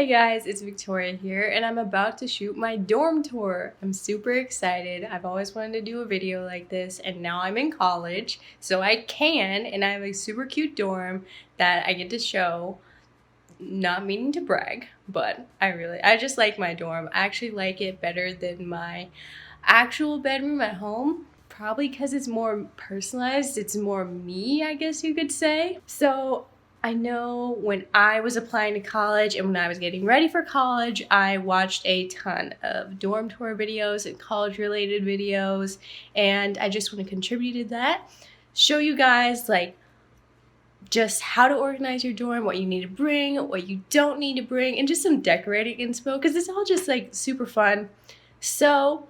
Hey guys, it's Victoria here, and I'm about to shoot my dorm tour. I'm super excited. I've always wanted to do a video like this, and now I'm in college, so I can, and I have a super cute dorm that I get to show. Not meaning to brag, but I just like my dorm. I actually like it better than my actual bedroom at home. Probably because it's more personalized. It's more me, I guess you could say. So I know when I was applying to college and when I was getting ready for college, I watched a ton of dorm tour videos and college related videos, and I just want to contribute to that. Show you guys like just how to organize your dorm, what you need to bring, what you don't need to bring, and just some decorating inspo because it's all just like super fun. So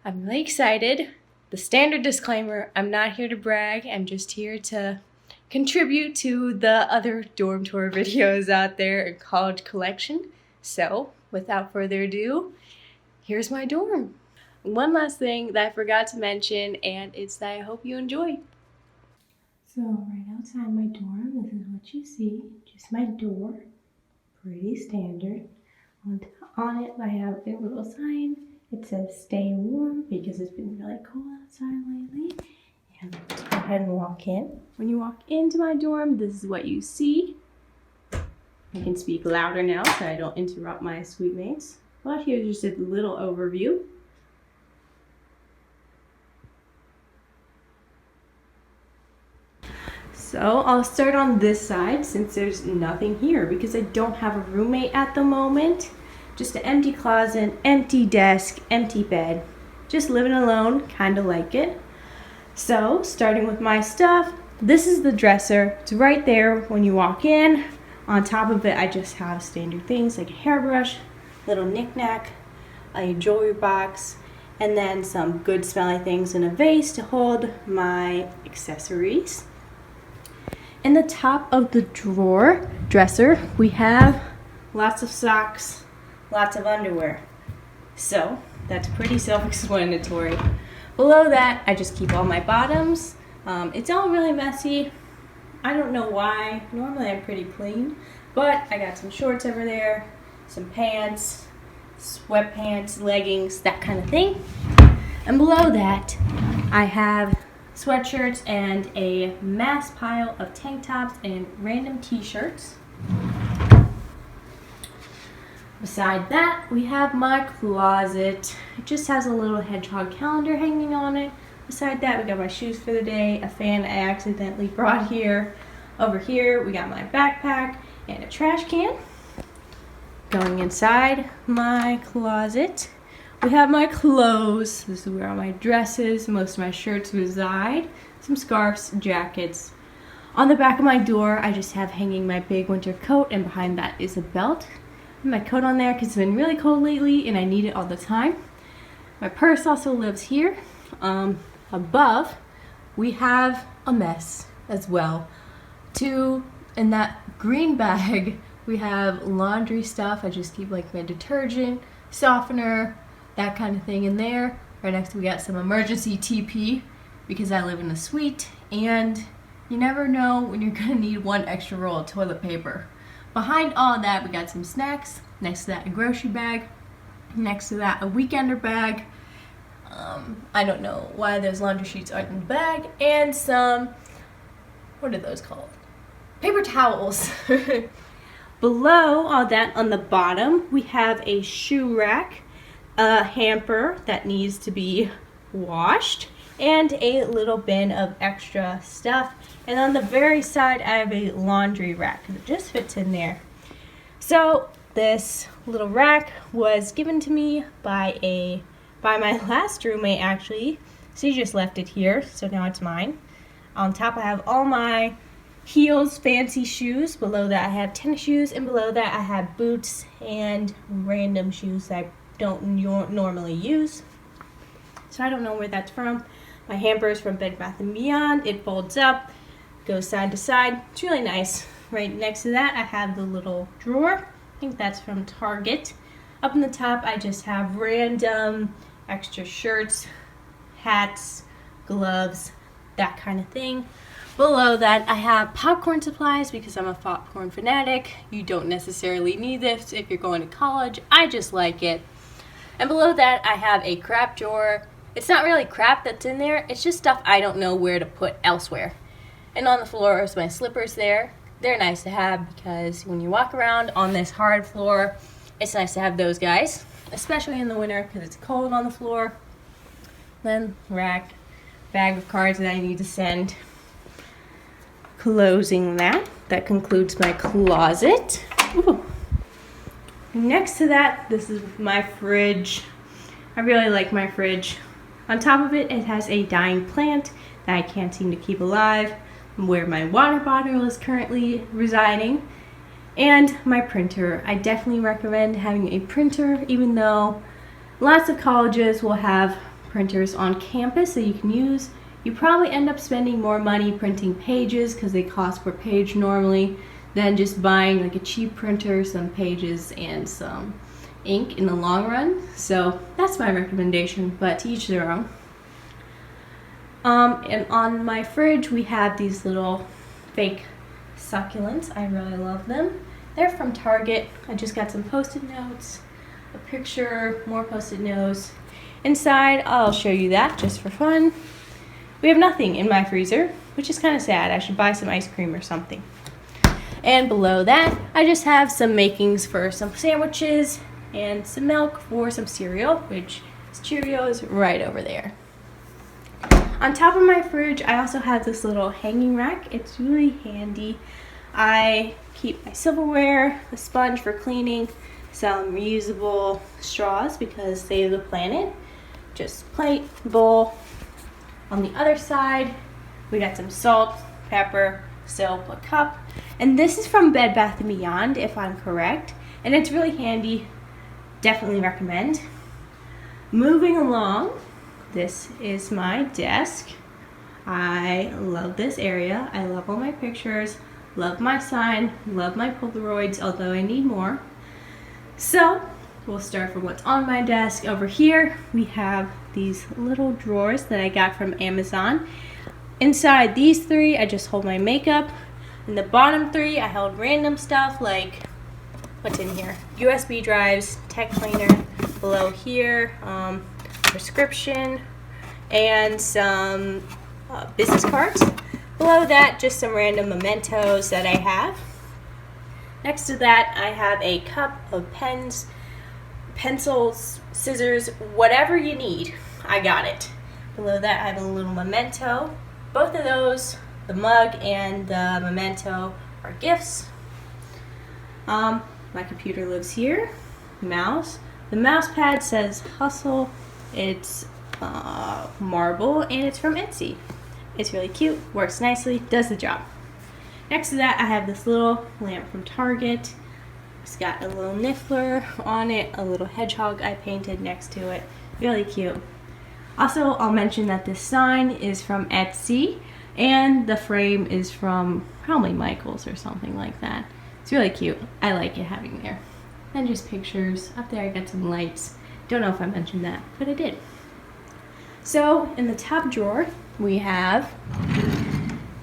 I'm really excited. The standard disclaimer, I'm not here to brag, I'm just here to contribute to the other dorm tour videos out there in college collection. So without further ado, here's my dorm. One last thing that I forgot to mention, and it's that I hope you enjoy. So right outside my dorm, this is what you see, just my door, pretty standard. On it I have a little sign. It says stay warm because it's been really cold outside lately. And let's go ahead and walk in. When you walk into my dorm, this is what you see. I can speak louder now so I don't interrupt my suite mates. Well, here's just a little overview. So I'll start on this side since there's nothing here because I don't have a roommate at the moment. Just an empty closet, empty desk, empty bed. Just living alone, kind of like it. So starting with my stuff, this is the dresser. It's right there when you walk in. On top of it, I just have standard things like a hairbrush, little knickknack, a jewelry box, and then some good smelling things in a vase to hold my accessories. In the top of the dresser, we have lots of socks, lots of underwear. So that's pretty self-explanatory. Below that, I just keep all my bottoms. It's all really messy. I don't know why. Normally I'm pretty clean, but I got some shorts over there, some pants, sweatpants, leggings, that kind of thing. And below that, I have sweatshirts and a mass pile of tank tops and random t-shirts. Beside that, we have my closet. It just has a little hedgehog calendar hanging on it. Beside that, we got my shoes for the day, a fan I accidentally brought here. Over here, we got my backpack and a trash can. Going inside my closet, we have my clothes. This is where all my dresses, most of my shirts reside, some scarves, jackets. On the back of my door, I just have hanging my big winter coat, and behind that is a belt. My coat on there because it's been really cold lately and I need it all the time. My purse also lives here. Above, we have a mess as well. In that green bag, we have laundry stuff. I just keep like my detergent, softener, that kind of thing in there. Right next to we got some emergency TP because I live in a suite and you never know when you're gonna need one extra roll of toilet paper. Behind all that, we got some snacks. Next to that, a grocery bag. Next to that, a weekender bag. I don't know why those laundry sheets aren't in the bag. And some, what are those called? Paper towels. Below all that, on the bottom, we have a shoe rack, a hamper that needs to be washed, and a little bin of extra stuff. And on the very side, I have a laundry rack that just fits in there. So this little rack was given to me by my last roommate actually. She just left it here, so now it's mine. On top I have all my heels, fancy shoes. Below that I have tennis shoes, and below that I have boots and random shoes that I don't normally use. So I don't know where that's from. My hamper is from Bed Bath & Beyond. It folds up, goes side to side. It's really nice. Right next to that, I have the little drawer. I think that's from Target. Up in the top, I just have random extra shirts, hats, gloves, that kind of thing. Below that, I have popcorn supplies because I'm a popcorn fanatic. You don't necessarily need this if you're going to college. I just like it. And below that, I have a crap drawer. It's not really crap that's in there. It's just stuff I don't know where to put elsewhere. And on the floor is my slippers there. They're nice to have because when you walk around on this hard floor, it's nice to have those guys, especially in the winter because it's cold on the floor. Then rack, bag of cards that I need to send. Closing that concludes my closet. Ooh. Next to that, this is my fridge. I really like my fridge. On top of it, it has a dying plant that I can't seem to keep alive, where my water bottle is currently residing, and my printer. I definitely recommend having a printer, even though lots of colleges will have printers on campus that you can use. You probably end up spending more money printing pages because they cost per page normally than just buying like a cheap printer, some pages, and some ink in the long run. So that's my recommendation, but to each their own. And on my fridge we have these little fake succulents. I really love them. They're from Target. I just got some post-it notes, a picture, more post-it notes. Inside, I'll show you that just for fun. We have nothing in my freezer, which is kind of sad. I should buy some ice cream or something. And below that, I just have some makings for some sandwiches and some milk for some cereal, which is Cheerios right over there. On top of my fridge, I also have this little hanging rack. It's really handy. I keep my silverware, a sponge for cleaning, some reusable straws because save the planet, just plate, bowl. On the other side, we got some salt, pepper, soap, a cup, and this is from Bed Bath & Beyond, if I'm correct, and it's really handy. Definitely recommend. Moving along, this is my desk. I love this area. I love all my pictures, love my sign, love my Polaroids, although I need more. So we'll start from what's on my desk. Over here, we have these little drawers that I got from Amazon. Inside these three, I just hold my makeup. In the bottom three, I held random stuff like, what's in here? USB drives, tech cleaner. Below here, prescription, and some business cards. Below that, just some random mementos that I have. Next to that, I have a cup of pens, pencils, scissors, whatever you need, I got it. Below that, I have a little memento. Both of those, the mug and the memento, are gifts. My computer lives here. Mouse. The mouse pad says Hustle. It's marble and it's from Etsy. It's really cute, works nicely, does the job. Next to that, I have this little lamp from Target. It's got a little niffler on it, a little hedgehog I painted next to it. Really cute. Also, I'll mention that this sign is from Etsy and the frame is from probably Michael's or something like that. It's really cute. I like it having there. And just pictures. Up there I got some lights. Don't know if I mentioned that, but I did. So in the top drawer, we have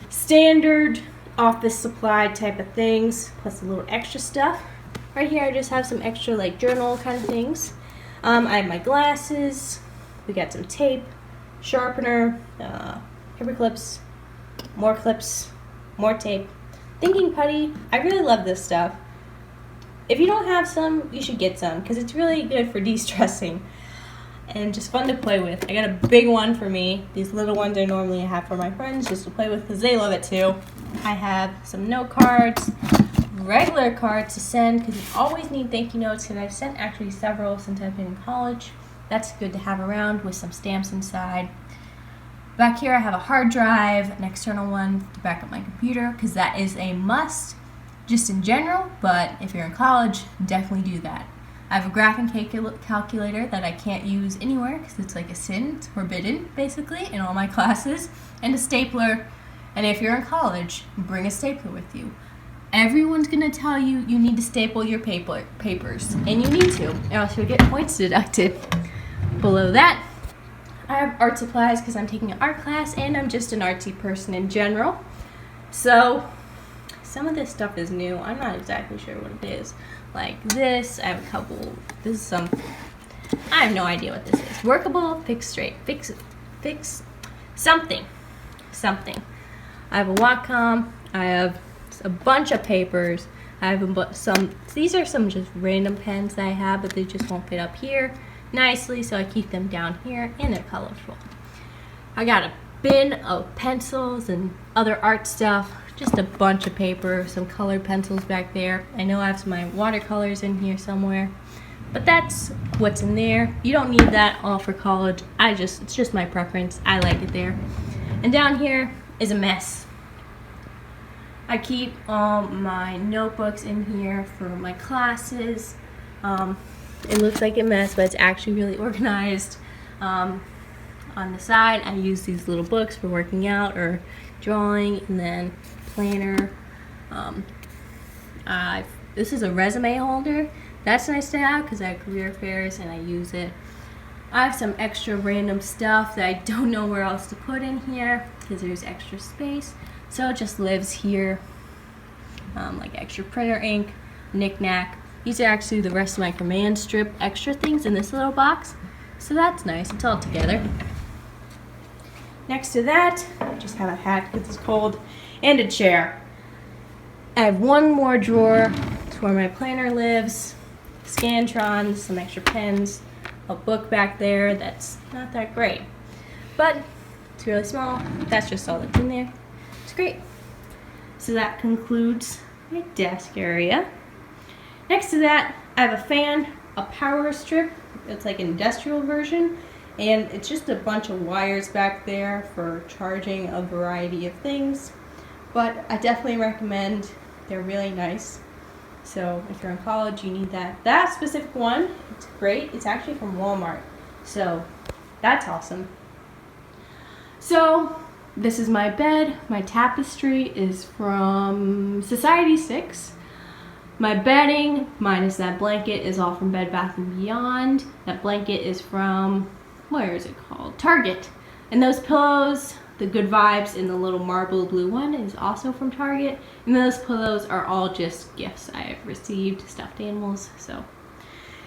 standard office supply type of things, plus a little extra stuff. Right here I just have some extra like journal kind of things. I have my glasses. We got some tape, sharpener, paper clips, more tape. Thinking putty. I really love this stuff. If you don't have some, you should get some because it's really good for de-stressing and just fun to play with. I got a big one for me. These little ones I normally have for my friends just to play with because they love it too. I have some note cards, regular cards to send because you always need thank you notes, and I've sent actually several since I've been in college. That's good to have around with some stamps inside. Back here I have a hard drive, an external one to back up my computer because that is a must just in general, but if you're in college, definitely do that. I have a graphing calculator that I can't use anywhere because it's like a sin. It's forbidden, basically, in all my classes. And a stapler. And if you're in college, bring a stapler with you. Everyone's going to tell you you need to staple your papers. And you need to, or else you'll get points deducted. Below that, I have art supplies because I'm taking an art class and I'm just an artsy person in general. So some of this stuff is new. I'm not exactly sure what it is. Like this, I have a couple. This is some. I have no idea what this is. Workable, fix straight, fix something. I have a Wacom. I have a bunch of papers. I have some. These are some just random pens that I have, but they just won't fit up here nicely, so I keep them down here, and they're colorful. I got a bin of pencils and other art stuff. Just a bunch of paper, some colored pencils back there. I know I have some of my watercolors in here somewhere, but that's what's in there. You don't need that all for college. It's just my preference. I like it there. And down here is a mess. I keep all my notebooks in here for my classes. It looks like a mess, but it's actually really organized. On the side, I use these little books for working out or drawing, and then planner. This is a resume holder. That's nice to have because I have career fairs and I use it. I have some extra random stuff that I don't know where else to put in here because there's extra space. So it just lives here. Like extra printer ink, knick-knack. These are actually the rest of my command strip extra things in this little box. So that's nice. It's all together. Next to that, I just have a hat because it's cold, and a chair. I have one more drawer. It's where my planner lives, Scantrons, some extra pens, a book back there that's not that great. But it's really small. That's just all that's in there. It's great. So that concludes my desk area. Next to that, I have a fan, a power strip. It's like an industrial version. And it's just a bunch of wires back there for charging a variety of things. But I definitely recommend. They're really nice. So if you're in college, you need that. That specific one, it's great. It's actually from Walmart. So that's awesome. So this is my bed. My tapestry is from Society 6. My bedding, minus that blanket, is all from Bed Bath & Beyond. That blanket is from, where is it called? Target. And those pillows, the Good Vibes in the little marble blue one, is also from Target. And those pillows are all just gifts I have received, stuffed animals. So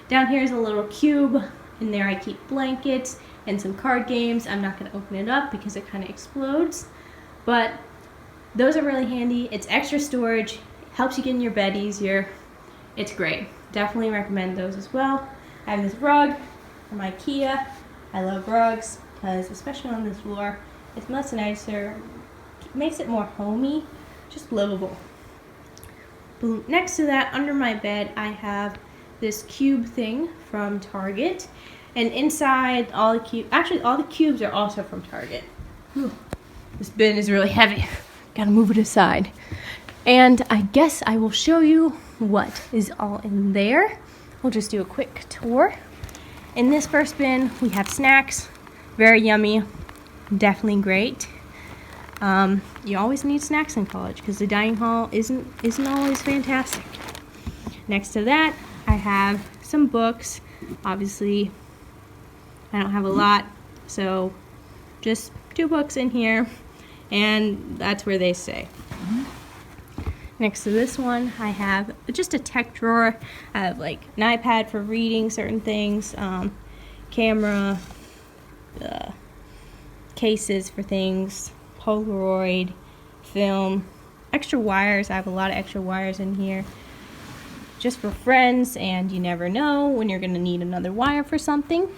down here is a little cube. In there I keep blankets and some card games. I'm not going to open it up because it kind of explodes. But those are really handy. It's extra storage. Helps you get in your bed easier. It's great. Definitely recommend those as well. I have this rug from IKEA. I love rugs because, especially on this floor, it's much nicer. It makes it more homey, just livable. Next to that, under my bed, I have this cube thing from Target. And inside all the cubes are also from Target. Whew. This bin is really heavy. Gotta move it aside. And I guess I will show you what is all in there. We'll just do a quick tour. In this first bin, we have snacks. Very yummy. Definitely great. You always need snacks in college because the dining hall isn't always fantastic. Next to that, I have some books. Obviously, I don't have a lot, so just 2 books in here, and that's where they stay. Next to this one, I have just a tech drawer. I have like an iPad for reading certain things, camera, cases for things, Polaroid, film, extra wires. I have a lot of extra wires in here just for friends, and you never know when you're going to need another wire for something.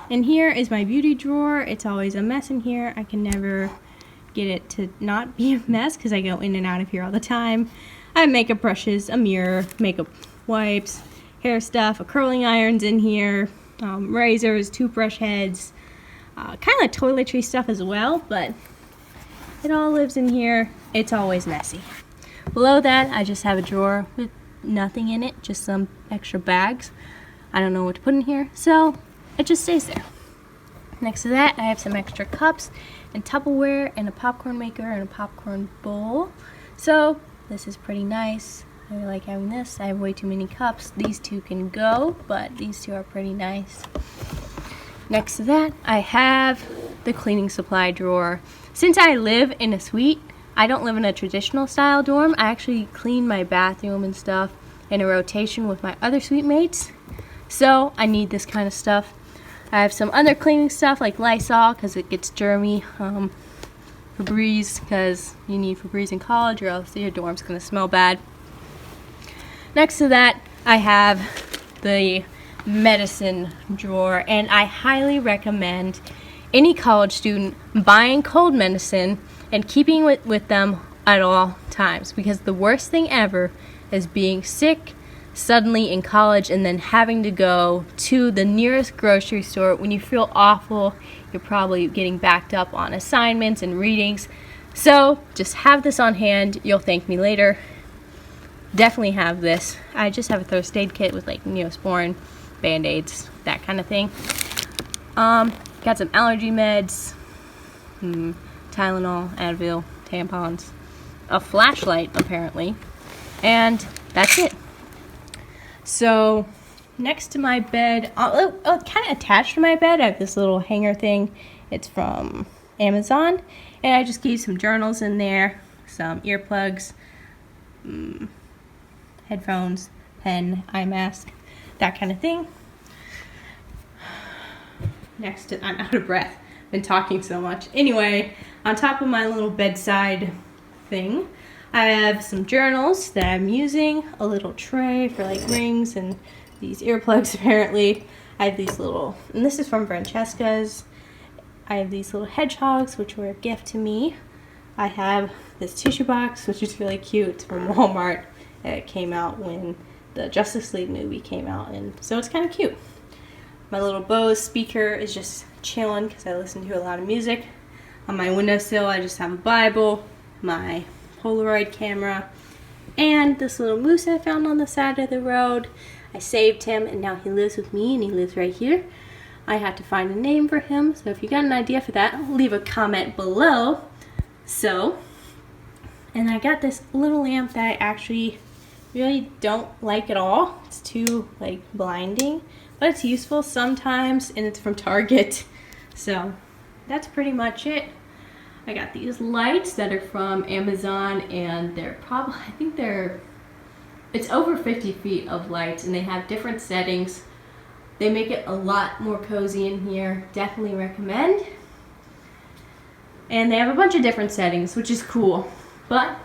And here is my beauty drawer. It's always a mess in here. I can never get it to not be a mess because I go in and out of here all the time. I have makeup brushes, a mirror, makeup wipes, hair stuff, a curling iron's in here, razors, toothbrush heads, kind of toiletry stuff as well, but it all lives in here. It's always messy. Below that, I just have a drawer with nothing in it, just some extra bags. I don't know what to put in here, so it just stays there. Next to that, I have some extra cups and Tupperware and a popcorn maker and a popcorn bowl. So this is pretty nice. I really like having this. I have way too many cups. These 2 can go, but these 2 are pretty nice. Next to that, I have the cleaning supply drawer. Since I live in a suite, I don't live in a traditional style dorm. I actually clean my bathroom and stuff in a rotation with my other suite mates. So I need this kind of stuff. I have some other cleaning stuff like Lysol because it gets germy. Febreze because you need Febreze in college or else your dorm's going to smell bad. Next to that, I have the medicine drawer, and I highly recommend any college student buying cold medicine and keeping it with them at all times, because the worst thing ever is being sick suddenly in college and then having to go to the nearest grocery store when you feel awful. You're probably getting backed up on assignments and readings. So just have this on hand. You'll thank me later. Definitely have this. I just have a first aid kit with like Neosporin, Band-Aids, that kind of thing. Got some allergy meds, Tylenol, Advil, tampons, a flashlight apparently, and that's it. So next to my bed, kind of attached to my bed, I have this little hanger thing. It's from Amazon, and I just gave some journals in there, some earplugs, headphones, pen, eye mask, that kind of thing. Next to, I'm out of breath, been talking so much. Anyway, on top of my little bedside thing, I have some journals that I'm using, a little tray for like rings and these earplugs apparently. I have these little, and this is from Francesca's. I have these little hedgehogs, which were a gift to me. I have this tissue box, which is really cute. It's from Walmart. It came out when the Justice League movie came out, and so it's kind of cute. My little Bose speaker is just chilling because I listen to a lot of music. On my windowsill, I just have a Bible, my Polaroid camera, and this little moose I found on the side of the road. I saved him, and now he lives with me, and he lives right here. I had to find a name for him, so if you got an idea for that, leave a comment below. And I got this little lamp that I actually really don't like at all. It's too like blinding, but it's useful sometimes, and it's from Target. So that's pretty much it. I got these lights that are from Amazon, and they're probably, I think it's over 50 feet of lights, and they have different settings. They make it a lot more cozy in here. Definitely recommend. And they have a bunch of different settings, which is cool. But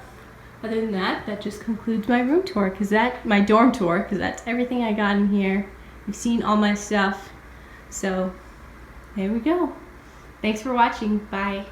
other than that, that just concludes my room tour, my dorm tour, because that's everything I got in here. You've seen all my stuff. So there we go. Thanks for watching. Bye.